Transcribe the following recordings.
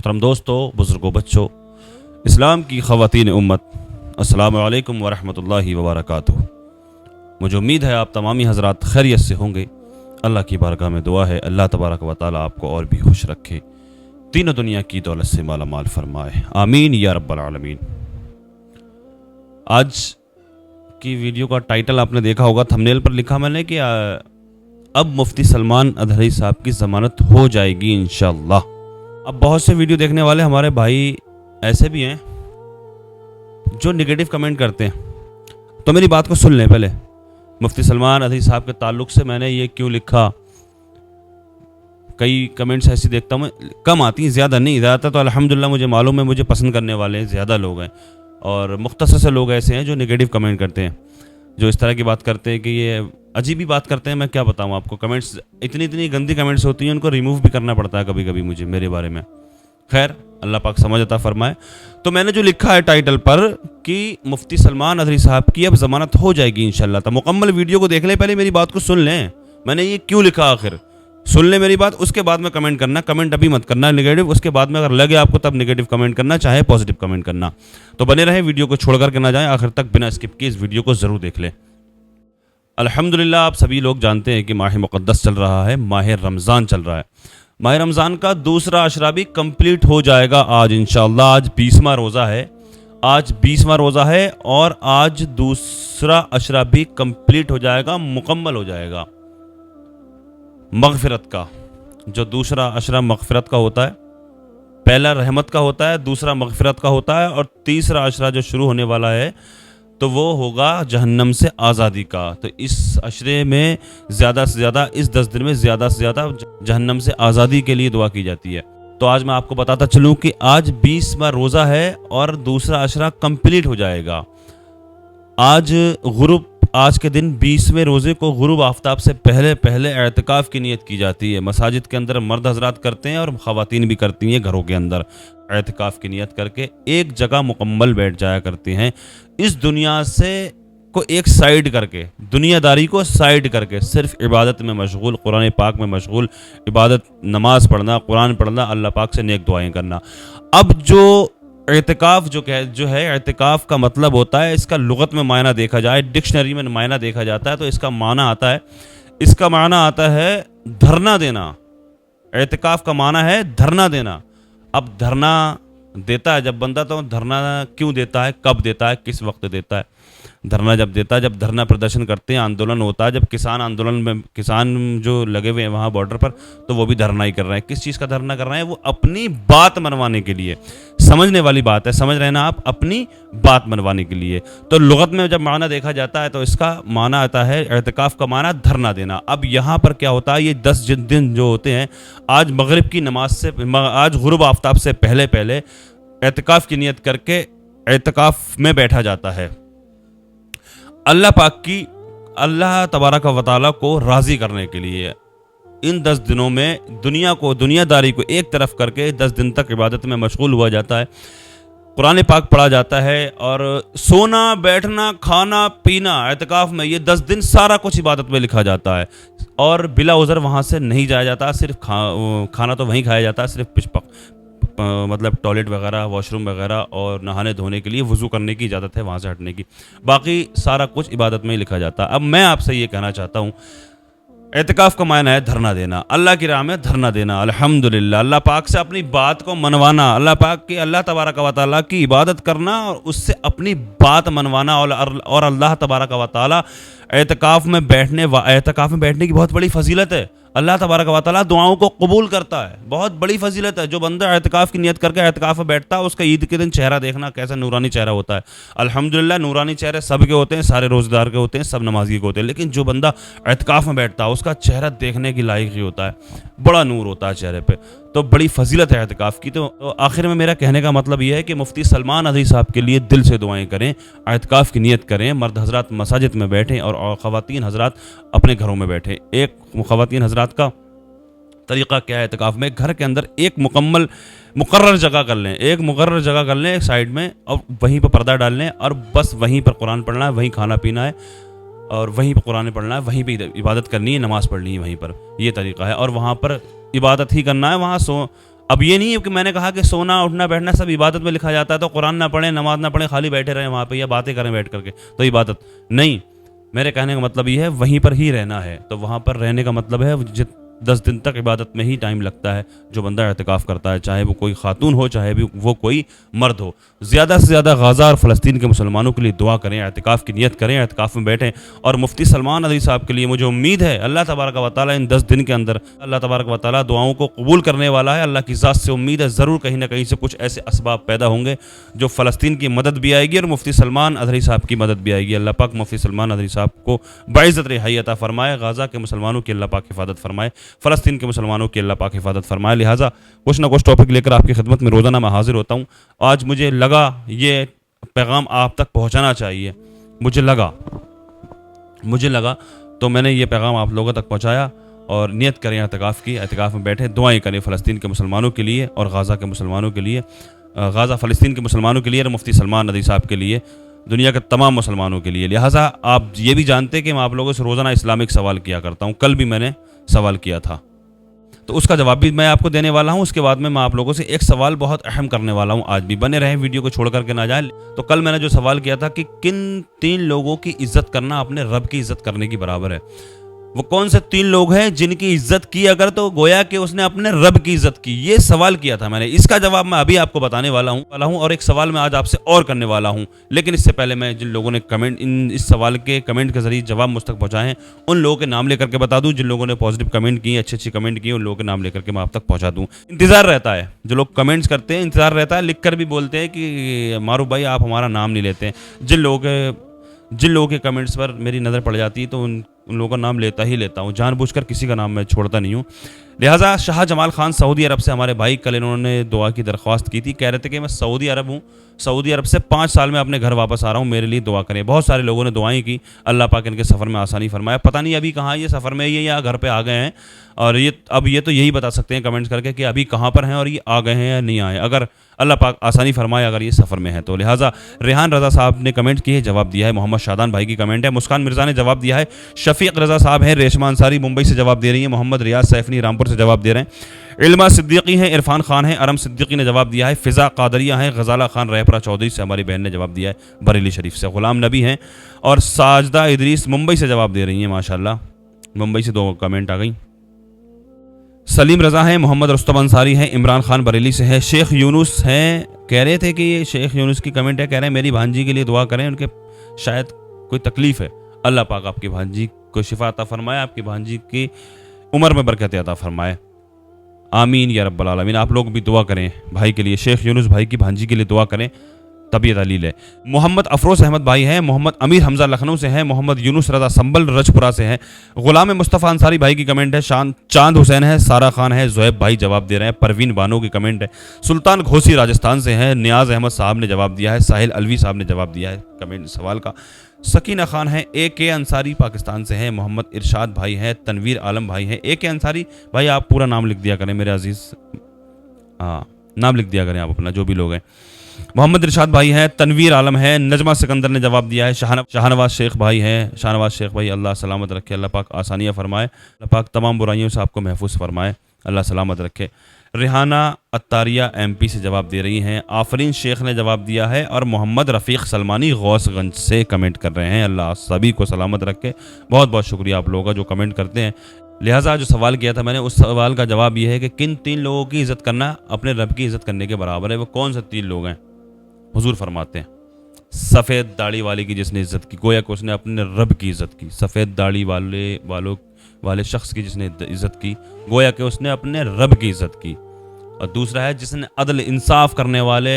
मोहतरम दोस्तों, बुज़ुर्गों, बच्चों, इस्लाम की ख़वातीन उम्मत, अस्सलामु अलैकुम वरहमतुल्लाहि वबरकातुहू। मुझे उम्मीद है आप तमामी हज़रात खैरियत से होंगे। अल्लाह की बारगाह में दुआ है अल्लाह तबारक व तआला आपको और भी खुश रखे, तीनों दुनिया की दौलत से माला माल फरमाए, आमीन या रब्बल आलमीन। आज की वीडियो का टाइटल आपने देखा होगा, थंबनेल पर लिखा मैंने कि अब मुफ्ती सलमान अदहरी साहब की ज़मानत हो जाएगी इंशाअल्लाह। अब बहुत से वीडियो देखने वाले हमारे भाई ऐसे भी हैं जो नेगेटिव कमेंट करते हैं, तो मेरी बात को सुन लें। पहले मुफ्ती सलमान अदहरी साहब के ताल्लुक़ से मैंने ये क्यों लिखा, कई कमेंट्स ऐसी देखता हूँ, कम आती हैं, ज़्यादा नहीं। ज़्यादातर तो अल्हम्दुलिल्लाह मुझे मालूम है, मुझे पसंद करने वाले ज़्यादा लोग हैं, और मुख्तसर से लोग ऐसे हैं जो नेगेटिव कमेंट करते हैं, जो इस तरह की बात करते हैं कि ये अजीब ही बात करते हैं। मैं क्या बताऊँ आपको, कमेंट्स इतनी गंदी कमेंट्स होती हैं, उनको रिमूव भी करना पड़ता है कभी कभी मुझे, मेरे बारे में। खैर, अल्लाह पाक समझ अता फरमाए। तो मैंने जो लिखा है टाइटल पर कि मुफ्ती सलमान अदहरी साहब की अब ज़मानत हो जाएगी इंशाअल्लाह, तो मुकम्मल वीडियो को देख लें, पहले मेरी बात को सुन लें। मैंने ये क्यों लिखा आखिर सुन ले मेरी बात, उसके बाद में कमेंट करना। कमेंट अभी मत करना नेगेटिव, उसके बाद में अगर लगे आपको तब नेगेटिव कमेंट करना, चाहे पॉजिटिव कमेंट करना। तो बने रहें, वीडियो को छोड़ करके ना जाएं, आखिर तक बिना स्किप किए इस वीडियो को ज़रूर देख लें। अल्हम्दुलिल्लाह, आप सभी लोग जानते हैं कि माह मुक़द्दस चल रहा है, माह रमज़ान चल रहा है। माह रमज़ान का दूसरा अशरा भी कंप्लीट हो जाएगा आज इंशाअल्लाह। आज 20वां रोज़ा है, आज 20वां रोज़ा है, और आज दूसरा अशरा भी कंप्लीट हो जाएगा, मुकम्मल हो जाएगा। मग़फ़िरत का जो दूसरा अशरा मग़फ़िरत का होता है, पहला रहमत का होता है, दूसरा मग़फ़िरत का होता है, और तीसरा अशरा जो शुरू होने वाला है तो वो होगा जहन्नम से आज़ादी का। तो इस अशरे में ज़्यादा से ज़्यादा, इस 10 दिन में ज़्यादा से ज़्यादा जहन्नम से आज़ादी के लिए दुआ की जाती है। तो आज मैं आपको बताता चलूँ कि आज 20वां रोज़ा है और दूसरा अशरा कंप्लीट हो जाएगा। आज गुरूब, आज के दिन 20वें रोज़े को गुरूब आफ्ताब से पहले पहले एतकाफ़ की नियत की जाती है। मसाजिद के अंदर मर्द हज़रात करते हैं और ख़वातीन भी करती हैं, घरों के अंदर एतकाफ़ की नियत करके एक जगह मुकम्मल बैठ जाया करती हैं। इस दुनिया से को एक साइड करके, दुनियादारी को साइड करके, सिर्फ इबादत में मशगूल, कुरान पाक में मशगूल, इबादत, नमाज पढ़ना, कुरान पढ़ना, अल्लाह पाक से नेक दुआएं करना। अब जो एतकाफ़ जो है एतकाफ़ का मतलब होता है, इसका लुगत में मायना देखा जाए, डिक्शनरी में मायना देखा जाता है, तो इसका माना आता है धरना देना। एतकाफ़ का माना है धरना देना। अब धरना देता है जब बंदा, तो धरना क्यों देता है, कब देता है, किस वक्त देता है? धरना जब देता है, जब धरना प्रदर्शन करते हैं, आंदोलन होता है, जब किसान आंदोलन में, किसान जो लगे हुए हैं वहाँ बॉर्डर पर, तो वो भी धरना ही कर रहे हैं। किस चीज़ का धरना कर रहे हैं? वो अपनी बात मनवाने के लिए। समझने वाली बात है, समझ रहे ना आप, अपनी बात मनवाने के लिए। तो लुगत में जब माना देखा जाता है तो इसका माना आता है, एतकाफ़ का माना धरना देना। अब यहाँ पर क्या होता है, ये 10 दिन जो होते हैं, आज मगरिब की नमाज से, आज गुरूब आफ्ताब से पहले पहले एतकाफ़ की नियत करके एतकाफ़ में बैठा जाता है, अल्लाह तबारक व तआला को राज़ी करने के लिए। इन 10 दिनों में दुनियादारी को एक तरफ करके 10 दिन तक इबादत में मशगूल हुआ जाता है, कुरान पाक पढ़ा जाता है, और सोना, बैठना, खाना, पीना एतकाफ़ में, ये 10 दिन सारा कुछ इबादत में लिखा जाता है। और बिला उज़र वहाँ से नहीं जाया जाता, सिर्फ खाना तो वहीं खाया जाता है, सिर्फ मतलब टॉयलेट वगैरह, वॉशरूम वगैरह और नहाने धोने के लिए, वज़ू करने की इजाज़त है वहाँ से हटने की, बाकी सारा कुछ इबादत में ही लिखा जाता है। अब मैं आपसे ये कहना चाहता हूँ, एतकाफ़ का मायना है धरना देना, अल्लाह की राह में धरना देना। अल्हम्दुलिल्लाह, अल्लाह पाक से अपनी बात को मनवाना, अल्लाह तबारक व तआला की इबादत करना और उससे अपनी बात मनवाना। और अल्लाह तबारक व तआला एतकाफ़ में बैठने की बहुत बड़ी फजीलत है। अल्लाह तबारक व तआला दुआओं को कबूल करता है, बहुत बड़ी फजीलत है। जो बंदा एतकाफ़ की नियत करके एतकाफ़ में बैठता है, उसका ईद के दिन चेहरा देखना कैसा नूरानी चेहरा होता है। अल्हम्दुलिल्लाह, नूरानी चेहरे सबके होते हैं, सारे रोज़ेदार के होते हैं, सब नमाजी के होते हैं, लेकिन जो बंदा एतकाफ़ में बैठता है उसका चेहरा देखने की लायक ही होता है, बड़ा नूर होता है चेहरे पे। तो बड़ी फजीलत है एतकाफ़ की। तो आखिर में मेरा कहने का मतलब यह है कि मुफ्ती सलमान अदहरी साहब के लिए दिल से दुआएं करें, एतकाफ़ की नियत करें, मर्द हज़रात मसाजिद में बैठें और ख़वातीन हज़रात अपने घरों में बैठें। एक ख़वातीन हज़रात का तरीक़ा क्या है एतकाफ़ में, घर के अंदर एक मुकर्रर जगह कर लें, एक साइड में, और वहीं पर पर्दा डाल लें, और बस वहीं पर कुरान पढ़ना है, वहीं खाना पीना है, और वहीं पर कुरान पढ़ना है, वहीं पर इबादत करनी है, नमाज़ पढ़नी है वहीं पर। ये तरीक़ा है, और वहाँ पर इबादत ही करना है। वहाँ अब ये नहीं है कि मैंने कहा कि सोना उठना बैठना सब इबादत में लिखा जाता है, तो कुरान ना पढ़ें, नमाज ना पढ़ें, खाली बैठे रहें वहाँ पे या बातें करें बैठ करके तो इबादत नहीं। मेरे कहने का मतलब ये है वहीं पर ही रहना है। तो वहाँ पर रहने का मतलब है 10 दिन तक इबादत में ही टाइम लगता है जो बंदा एहतिकाफ़ करता है, चाहे वो कोई खातून हो चाहे भी वो कोई मर्द हो। ज़्यादा से ज़्यादा गाज़ा और फ़लस्तीन के मुसलमानों के लिए दुआ करें, एहतिकाफ़ की नियत करें, एहतिकाफ़ में बैठें। और मुफ्ती सलमान अली साहब के लिए मुझे उम्मीद है अल्लाह तबारक व तआला इन 10 दिन के अंदर अल्लाह तबारक व तआला दुआओं को कबूल करने वाला है। अल्लाह की ज़ात से उम्मीद है ज़रूर कहीं ना कहीं से कुछ ऐसे असबाब पैदा होंगे जो फ़लस्तीन की मदद भी आएगी और मुफ्ती सलमान अदरी साहब की मदद भी आएगी। अल्लाह पाक मुफ्ती सलमान अदरी साहब को बाइज़्ज़त रिहाई अता फरमाए, गाज़ा के मुसलमानों की अल्लाह पाक हिफाजत फरमाए, फ़लस्तीन के मुसलमानों की अल्लाह पाक हिफाजत फरमाए। लिहाजा कुछ ना कुछ टॉपिक लेकर आपकी खिदमत में रोज़ाना मैं हाजिर होता हूँ। आज मुझे लगा ये पैगाम आप तक पहुँचाना चाहिए, मुझे लगा तो मैंने ये पैगाम आप लोगों तक पहुँचाया। और नियत करें एहतिकाफ़ की, एहतिकाफ़ में बैठे दुआएं करें फ़लस्तीन के मुसलमानों के लिए और गाज़ा के मुसलमानों के लिए, गाज़ा फ़लस्तीन के मुसलमानों के लिए और मुफ्ती सलमान अली साहब के लिए, दुनिया के तमाम मुसलमानों के लिए। लिहाजा आप ये भी जानते हैं कि मैं आप लोगों से रोज़ाना इस्लामिक सवाल किया करता हूँ। कल भी मैंने सवाल किया था तो उसका जवाब भी मैं आपको देने वाला हूं। उसके बाद में मैं आप लोगों से एक सवाल बहुत अहम करने वाला हूं। आज भी बने रहे, वीडियो को छोड़ करके ना जाए। तो कल मैंने जो सवाल किया था कि किन 3 लोगों की इज्जत करना अपने रब की इज्जत करने के बराबर है, वो कौन से 3 लोग हैं जिनकी इज्जत की अगर तो गोया कि उसने अपने रब की इज्जत की। ये सवाल किया था मैंने, इसका जवाब मैं अभी आपको बताने वाला हूं और एक सवाल मैं आज आपसे और करने वाला हूं। लेकिन इससे पहले मैं जिन लोगों ने कमेंट इस सवाल के कमेंट के जरिए जवाब मुझ तक पहुंचाए हैं उन लोगों के नाम लेकर के बता दूं। जिन लोगों ने पॉजिटिव कमेंट किए, अच्छी कमेंट किए, उन लोगों के नाम लेकर के मैं आप तक पहुंचा दूं। इंतजार रहता है, जो लोग कमेंट्स करते हैं इंतजार रहता है, लिख कर भी बोलते हैं कि मारूफ भाई आप हमारा नाम नहीं लेते हैं। जिन लोगों के कमेंट्स पर मेरी नज़र पड़ जाती है तो उन लोगों का नाम लेता ही लेता हूँ, जानबूझकर किसी का नाम मैं छोड़ता नहीं हूँ। लिहाजा शाह जमाल खान सऊदी अरब से हमारे भाई, कल इन्होंने दुआ की दरख्वास्त की थी, कह रहे थे कि मैं सऊदी अरब हूँ, सऊदी अरब से 5 साल में अपने घर वापस आ रहा हूँ, मेरे लिए दुआ करें। बहुत सारे लोगों ने दुआएं की, अल्लाह पाक इनके सफ़र में आसानी फरमाया। पता नहीं अभी कहाँ ये सफ़र में, ये या घर पे आ गए हैं, और ये तो यही बता सकते हैं कमेंट्स करके कि अभी कहाँ पर हैं और ये आ गए हैं या नहीं आए, अगर अल्लाह पाक आसानी फरमाए अगर ये सफ़र में है तो। लिहाजा रेहान रज़ा साहब ने कमेंट की है, जवाब दिया है। मोहम्मद शादान भाई की कमेंट है। मुस्कान मिर्ज़ा ने जवाब दिया है। शफीक रज़ा साहब हैं, रेशमा अंसारी मुंबई से जवाब दे रही है। मोहम्मद रियाज सैफनी रामपुर से जवाब दे रहे हैं। इल्मा सिद्दीकी हैं, इरफान खान हैं, अरम सिद्दीकी ने जवाब दिया है। फ़िज़ा कादरिया हैं, गज़ाला खान रहपरा चौधरी से हमारी बहन ने जवाब दिया है, बरेली शरीफ से। ग़ुलाम नबी हैं और साजदा इदरीस मुंबई से जवाब दे रही हैं। माशाल्लाह, मुंबई से 2 कमेंट आ गई। सलीम रज़ा हैं, मोहम्मद रुस्तम अंसारी हैं, इमरान खान बरेली से है। शेख यूनुस हैं, कह रहे थे कि ये शेख यूनुस की कमेंट है, कह रहे हैं मेरी भांजी के लिए दुआ करें, उनके शायद कोई तकलीफ़ है। अल्लाह पाक आपकी भांजी को शिफा अता फरमाए, आपकी भांजी की उम्र में बरकत अता फरमाए, आमीन या रब्बल आलमीन। आप लोग भी दुआ करें भाई के लिए, शेख यूनुस भाई की भांजी के लिए दुआ करें, तबीयत दलील है। मोहम्मद अफरोज़ अहमद भाई हैं, मोहम्मद अमीर हमज़ा लखनऊ से हैं, मोहम्मद यूनुस रज़ा संबल रजपुरा से हैं। ग़ुलाम मुस्तफ़ा अंसारी भाई की कमेंट है। चांद हुसैन है, सारा खान है, ज़ुहैब भाई जवाब दे रहे हैं। परवीन बानो की कमेंट है। सुल्तान घोसी राजस्थान से हैं, नियाज़ अहमद साहब ने जवाब दिया है। साहिल अलवी साहब ने जवाब दिया है कमेंट सवाल का। सकीना खान है, AK अंसारी पाकिस्तान से हैं। मोहम्मद इरशाद भाई हैं, तनवीर आलम भाई हैं। AK अंसारी भाई आप पूरा नाम लिख दिया करें मेरे अजीज़, हाँ नाम लिख दिया करें आप अपना, जो भी लोग हैं। मोहम्मद इरशाद भाई हैं, तनवीर आलम है, नजमा सिकंदर ने जवाब दिया है। शाहनवाज शेख भाई हैं, शाहनवाज शेख भाई अल्लाह सलामत रखे, अल्लाह पाक आसानियाँ फरमाए, अल्लाह पाक तमाम बुराइयों से आपको महफूज फरमाए, अल्लाह सलामत रखे। रिहाना अत्तारिया MP से जवाब दे रही हैं। आफरीन शेख ने जवाब दिया है और मोहम्मद रफ़ीक सलमानी गौसगंज से कमेंट कर रहे हैं। अल्लाह सभी को सलामत रखे। बहुत बहुत शुक्रिया आप लोगों का जो कमेंट करते हैं। लिहाजा जो सवाल किया था मैंने, उस सवाल का जवाब यह है कि किन 3 लोगों की इज़्ज़त करना अपने रब की इज़्ज़त करने के बराबर है। वो कौन से 3 लोग हैं? हुजूर फरमाते हैं सफ़ेद दाढ़ी वाले की जिसने इज़्ज़त की, गोया कि उसने अपने रब की इज़्ज़त की। सफ़ेद दाढ़ी वाले शख्स की जिसने इज़्ज़त की, गोया कि उसने अपने रब की इज़्ज़त की। और दूसरा है जिसने अदल इंसाफ करने वाले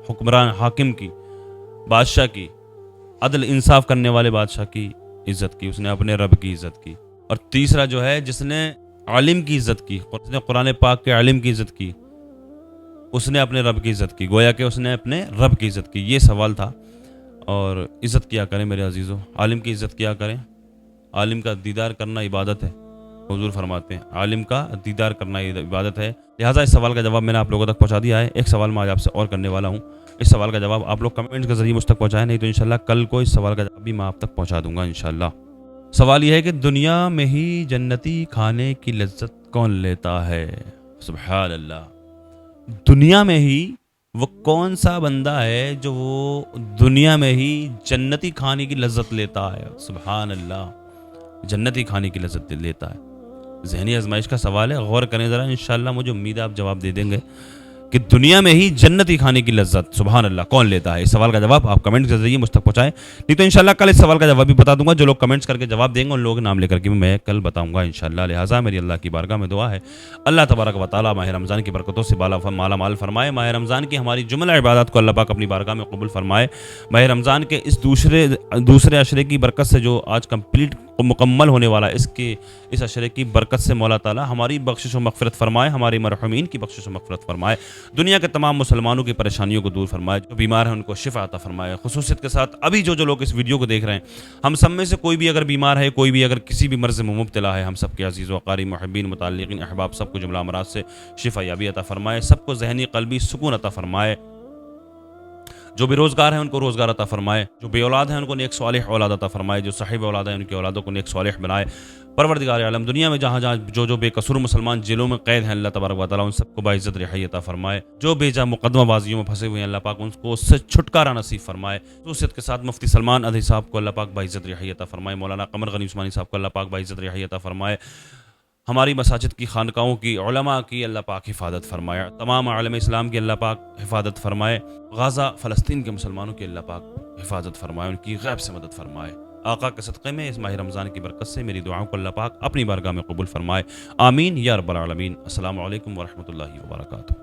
हुक्मरान हाकिम की, बादशाह की, अदल इंसाफ करने वाले बादशाह की इज़्ज़त की, उसने अपने रब की इज़्ज़त की। और तीसरा जो है जिसने आलिम की इज़्ज़त की, उसने कुरान पाक के आलिम की इज़्ज़त की, उसने अपने रब की इज़्ज़त की, गोया कि उसने अपने रब की इज़्ज़त की। ये सवाल था। और इज़्ज़त किया करें मेरे अजीज़ों, आलिम की इज़्ज़त किया करें। आलिम का दीदार करना इबादत है, हुजूर फरमाते हैं आलिम का दीदार करना इबादत है। लिहाजा इस सवाल का जवाब मैंने आप लोगों तक पहुंचा दिया है। एक सवाल मैं आज आपसे और करने वाला हूं। इस सवाल का जवाब आप लोग कमेंट्स के जरिए मुझ तक पहुंचाएं, नहीं तो इंशाल्लाह कल को इस सवाल का जवाब भी मैं आप तक पहुंचा दूंगा इंशाल्लाह। सवाल यह है कि दुनिया में ही जन्नती खाने की लज्जत कौन लेता है? सुभान अल्लाह। दुनिया में ही वो कौन सा बंदा है जो वो दुनिया में ही जन्नती खाने की लज्जत लेता है। सुभान अल्लाह, जन्नती खाने की लज्जत लेता है। ज़हनी आजमाइश का सवाल है, गौर करें ज़रा, इंशाल्लाह मुझे उम्मीद है आप जवाब दे देंगे कि दुनिया में ही जन्नती खाने की लज्जत सुभान अल्लाह कौन लेता है। इस सवाल का जवाब आप कमेंट के जरिए मुझ तक पहुंचाएं, नहीं तो इंशाल्लाह कल इस सवाल का जवाब भी बता दूंगा। जो लोग कमेंट्स करके जवाब देंगे उन लोगों के नाम लेकर के मैं कल बताऊंगा इंशाल्लाह। लिहाजा मेरी अल्लाह की बारगाह में दुआ है, अल्लाह तबारक व तआला माह रमज़ान की बरकतों से माला माल फरमाए। माह रमज़ान की हमारी जुमला इबादत को अल्लाह पाक अपनी बारगाह में कबूल फरमाए। माह रमज़ान के इस दूसरे अशरे की बरकत से जो आज कंप्लीट मुकम्मल होने वाला, इस अशरे की बरकत से मौला ताला हमारी बख्शिश व मग़फ़िरत फरमाए, हमारी मरहूमीन की बख्शिश व मग़फ़िरत फरमाए, दुनिया के तमाम मुसलमानों की परेशानियों को दूर फरमाए, जो बीमार हैं उनको शिफा अता फरमाए। खुसूसियत के साथ अभी जो लोग इस वीडियो को देख रहे हैं, हम सब में से कोई भी अगर बीमार है, कोई भी अगर किसी भी मर्ज़ में मुब्तला है, हम सब के अज़ीज़ व क़ारी मुहिब्बीन मुतअल्लिक़ीन अहबाब सबको जुमला अमराज से शिफा याबी अता फरमाए, सबको ज़हनी क़ल्बी सुकून अता फरमाए। जो बेरोज़गार हैं उनको रोज़गार अता फरमाए, जो बे औलाद हैं उनको नेक सालिह औलाद अता फरमाए, जो साहिब औलाद हैं उनकी औलादों को नेक सालिह बनाए। परवरदिगार आलम, दुनिया में जहाँ जहाँ जो बेकसूर मुसलमान जेलों में कैद हैं, अल्लाह तबारक व तआला उन सबको बाइज़्ज़त रिहाई अता फरमाए। जो बेजा मुकदमाबाजियों में फंसे हुए हैं, अल्लाह पाक उनको उससे छुटकारा नसीब फरमाए। खुसूसियत के साथ मुफ्ती सलमान अदही साहब को अल्लाह पाक बाइज़्ज़त रिहाई अता फरमाए। मौलाना कमर गनी उस्मानी साहब को अल्लाह पाक बाइज़्ज़त रिहाई अता फरमाए। हमारी मसाजिद की खानकाओं की उलमा की अल्लाह पाक हिफाजत फरमाए। तमाम आलम इस्लाम की अल्लाह पाक हिफाजत फरमाए। गाज़ा फ़लस्तीन के मुसलमानों की अल्लाह पाक हिफाजत फरमाए, उनकी गैब से मदद फरमाए। आका के सदक़े में इस माह रमज़ान की बरकत से मेरी दुआओं को अल्लाह पाक अपनी बारगाह में कबूल फरमाए। आमीन या रब्बल आलमीन। अस्सलामु अलैकुम व रहमतुल्लाहि व बरकातुहू।